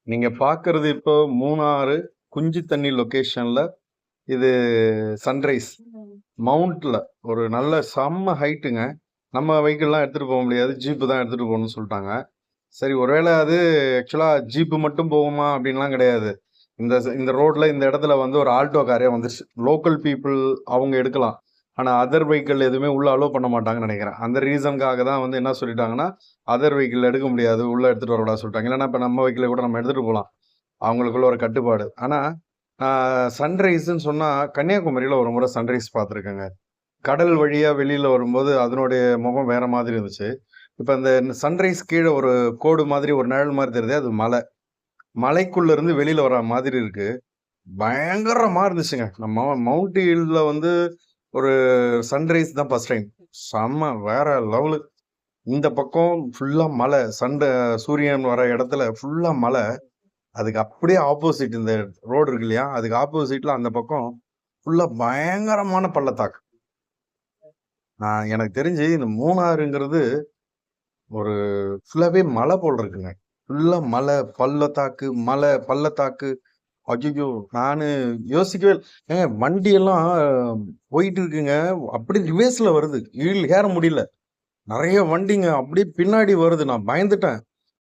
நீங்க பார்க்கறது இப்போ மூணாறு குஞ்சு தண்ணி லொகேஷன்ல இது சன்ரைஸ் மவுண்ட்ல ஒரு நல்ல செம்ம ஹைட்டுங்க. நம்ம வெஹிக்கிள்லாம் எடுத்துட்டு போக முடியாது. ஜீப்பு தான் எடுத்துட்டு போகணும்னு சொல்லிட்டாங்க. சரி, ஒருவேளை அது ஆக்சுவலா ஜீப்பு மட்டும் போகுமா அப்படின்லாம் கிடையாது. இந்த ரோட்ல இந்த இடத்துல வந்து ஒரு ஆல்டோ காரே வந்துருச்சு. லோக்கல் பீப்புள் அவங்க எடுக்கலாம். ஆனா அதர் வெஹிக்கிள் எதுவுமே உள்ள அலோவ் பண்ண மாட்டாங்கன்னு நினைக்கிறேன். அந்த ரீசனுக்காக தான் வந்து என்ன சொல்லிட்டாங்கன்னா, அதர் வெஹிக்கிள் எடுக்க முடியாது. உள்ள எடுத்துட்டு வரக்கூடாதுன்னு சொல்லிட்டாங்க. இல்லைன்னா இப்ப நம்ம வெஹிக்கிள கூட நம்ம எடுத்துட்டு போலாம். அவங்களுக்குள்ள ஒரு கட்டுப்பாடு. ஆனா சன்ரைஸ்ன்னு சொன்னா கன்னியாகுமரியில ஒரு முறை சன்ரைஸ் பார்த்துருக்கேங்க. கடல் வழியா வெளியில வரும்போது அதனுடைய முகம் வேற மாதிரி இருந்துச்சு. இப்ப இந்த சன்ரைஸ் கீழ ஒரு கோடு மாதிரி ஒரு நிழல் மாரி தெரியுதே, அது மலை. மலைக்குள்ள இருந்து வெளியில வர மாதிரி இருக்கு. பயங்கரமா இருந்துச்சுங்க. நம்ம மவுண்ட் ஹில்ல வந்து ஒரு சன்ரைஸ் தான் ஃபர்ஸ்ட் டைம். செம்ம வேற லெவலு. இந்த பக்கம் ஃபுல்லா மலை. சூரியன் வர இடத்துல ஃபுல்லா மலை. அதுக்கு அப்படியே ஆப்போசிட் இந்த ரோடு இருக்கு இல்லையா? அதுக்கு ஆப்போசிட்ல அந்த பக்கம் ஃபுல்லா பயங்கரமான பள்ளத்தாக்கு. எனக்கு தெரிஞ்சு இந்த மூணாறுங்கிறது ஒரு ஃபுல்லாவே மலை போல இருக்குங்க. ஃபுல்லா மலை, பள்ளத்தாக்கு, மலை, பள்ளத்தாக்கு. அய்யய்யோ! நானு யோசிக்கவே ஏங்க வண்டியெல்லாம் போயிட்டு இருக்குங்க. அப்படியே ரிவர்ஸ்ல வருது. ஏற முடியல. நெறைய வண்டிங்க அப்படியே பின்னாடி வருது. நான் பயந்துட்டேன்.